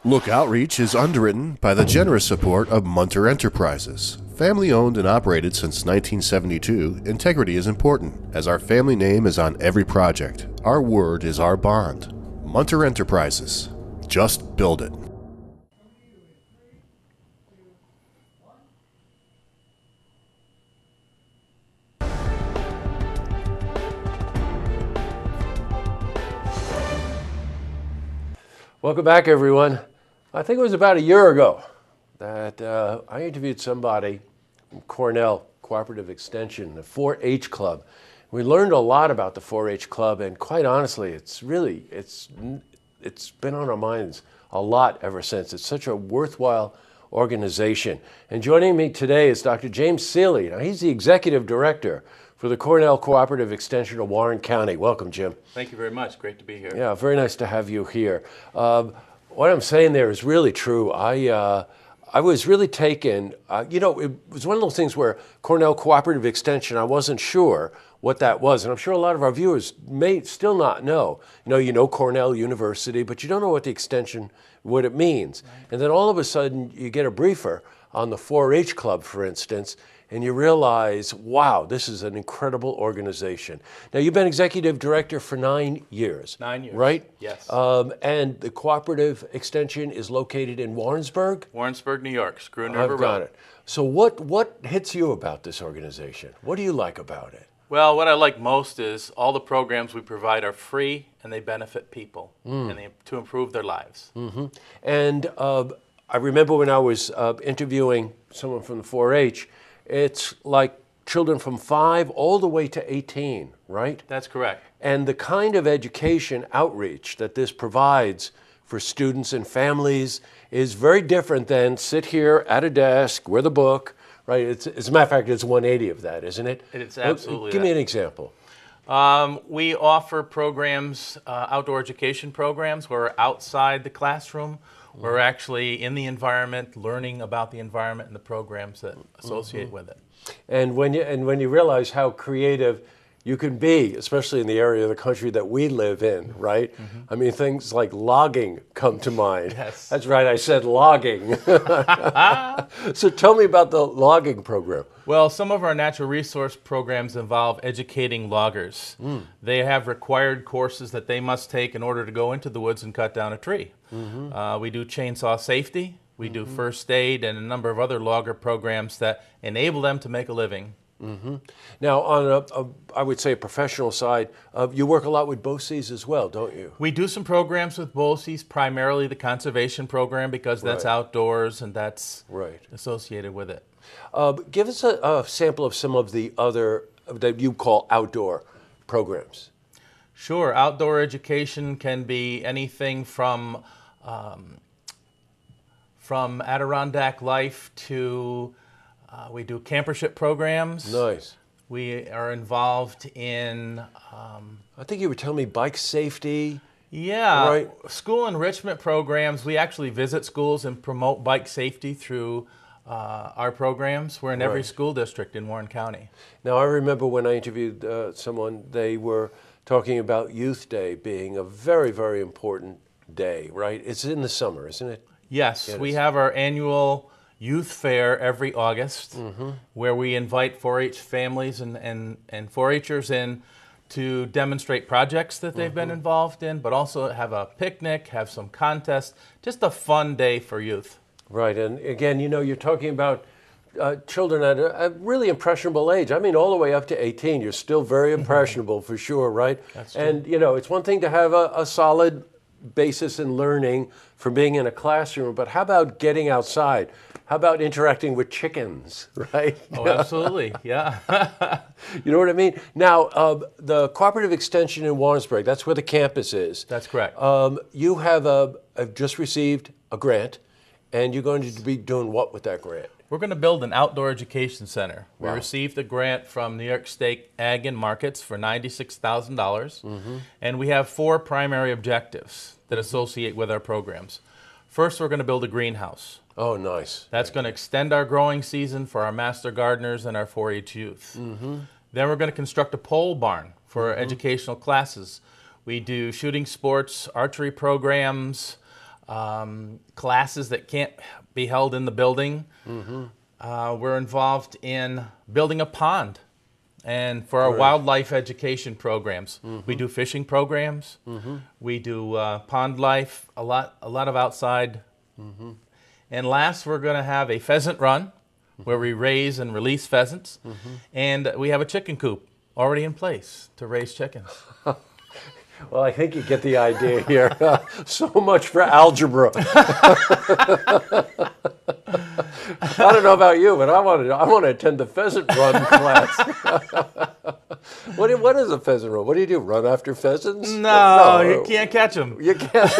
Look Outreach is underwritten by the generous support of Munter Enterprises. Family owned and operated since 1972, integrity is important, as our family name is on every project. Our word is our bond. Munter Enterprises. Just build it. Welcome back, everyone. I think it was about a year ago that I interviewed somebody from Cornell Cooperative Extension, the 4-H Club. We learned a lot about the 4-H Club, and quite honestly, it's been on our minds a lot ever since. It's such a worthwhile organization. And joining me today is Dr. James Seeley. Now, he's the executive director for the Cornell Cooperative Extension of Warren County. Welcome, Jim. Thank you very much. Great to be here. Yeah, very nice to have you here. What I'm saying there is really true. I was really taken, it was one of those things where Cornell Cooperative Extension, I wasn't sure what that was. And I'm sure a lot of our viewers may still not know. You know Cornell University, but you don't know what the extension, what it means. Right. And then all of a sudden you get a briefer on the 4-H Club, for instance, and you realize, wow, this is an incredible organization. Now, you've been executive director for 9 years. 9 years. Right? Yes. And the cooperative extension is located in Warrensburg? Warrensburg, New York, Schroon River Road. I've got it. So what hits you about this organization? What do you like about it? Well, what I like most is all the programs we provide are free and they benefit people and to improve their lives. Mm-hmm. And I remember when I was interviewing someone from the 4-H, it's like children from 5 all the way to 18, right? That's correct. And the kind of education outreach that this provides for students and families is very different than sit here at a desk with a book, right? As a matter of fact, it's 180 of that, isn't it? It's absolutely Give me an example. We offer programs, outdoor education programs, where we're outside the classroom. We're actually in the environment, learning about the environment and the programs that associate with it. And when you realize how creative you can be, especially in the area of the country that we live in, right? Mm-hmm. I mean, things like logging come to mind. Yes. That's right, I said logging. So tell me about the logging program. Well, some of our natural resource programs involve educating loggers. They have required courses that they must take in order to go into the woods and cut down a tree. Mm-hmm. We do chainsaw safety, we do first aid, and a number of other logger programs that enable them to make a living. Mm-hmm. Now, on I would say a professional side, you work a lot with BOCES as well, don't you? We do some programs with BOCES, primarily the conservation program, because that's outdoors and that's associated with it. Give us a sample of some of the other that you call outdoor programs. Sure. Outdoor education can be anything from Adirondack life to we do campership programs. Nice. We are involved in I think you were telling me bike safety. Yeah, right. School enrichment programs. We actually visit schools and promote bike safety through our programs. We're in every school district in Warren County. Now, I remember when I interviewed someone, they were talking about Youth Day being a very, very important day, right? It's in the summer, isn't it? Yes, we have our annual youth fair every August, where we invite 4-H families and 4-Hers in to demonstrate projects that they've been involved in, but also have a picnic, have some contests, just a fun day for youth. Right, and again, you're talking about children at a really impressionable age. I mean, all the way up to 18, you're still very impressionable for sure, right? That's true. And, it's one thing to have a solid basis in learning from being in a classroom, but how about getting outside? How about interacting with chickens, right? Oh, absolutely, yeah. You know what I mean? Now, the Cooperative Extension in Warrensburg, that's where the campus is. That's correct. You have just received a grant, and you're going to be doing what with that grant? We're going to build an outdoor education center. Wow. We received a grant from New York State Ag and Markets for $96,000, and we have 4 primary objectives that associate with our programs. First, we're going to build a greenhouse. Oh, nice. That's going to extend our growing season for our master gardeners and our 4-H youth. Then we're going to construct a pole barn for our educational classes. We do shooting sports, archery programs, classes that can't be held in the building. We're involved in building a pond. And for our wildlife education programs, we do fishing programs. We do pond life, a lot of outside. And last, we're going to have a pheasant run where we raise and release pheasants. And we have a chicken coop already in place to raise chickens. Well, I think you get the idea here. So much for algebra. I don't know about you, but I want to attend the pheasant run class. What is a pheasant run? What do you do? Run after pheasants? No, you can't catch them. You can't.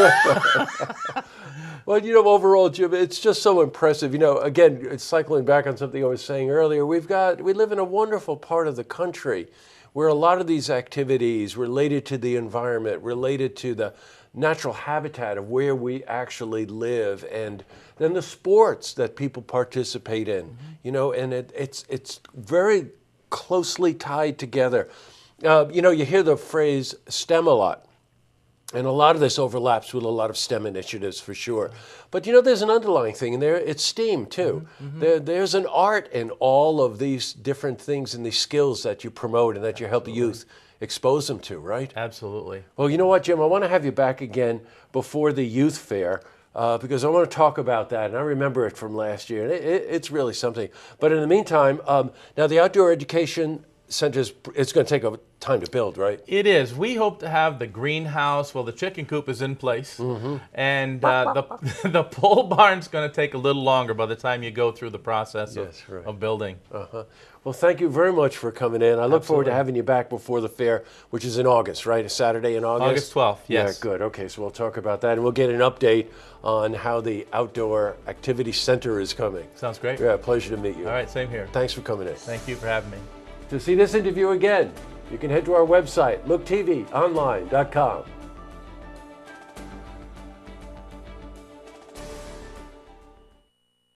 Well, overall, Jim, it's just so impressive. Again, it's cycling back on something I was saying earlier. We live in a wonderful part of the country where a lot of these activities related to the environment, related to the natural habitat of where we actually live, and then the sports that people participate in, and it's very closely tied together. You hear the phrase STEM a lot. And a lot of this overlaps with a lot of STEM initiatives for sure. But there's an underlying thing in there. It's STEAM too. There's an art in all of these different things and these skills that you promote and that you help youth expose them to, right? Absolutely. Well, you know what, Jim? I want to have you back again before the youth fair because I want to talk about that. And I remember it from last year. And it's really something. But in the meantime, now the Outdoor Education Centers, it's going to take a time to build, right? It is. We hope to have the greenhouse, the chicken coop is in place, and the pole barn's going to take a little longer by the time you go through the process of building. Well, thank you very much for coming in. I look forward to having you back before the fair, which is in August, right? A Saturday in August? August 12th, yes. Yeah, good. Okay, so we'll talk about that, and we'll get an update on how the Outdoor Activity Center is coming. Sounds great. Yeah, pleasure to meet you. All right, same here. Thanks for coming in. Thank you for having me. To see this interview again, you can head to our website, looktvonline.com.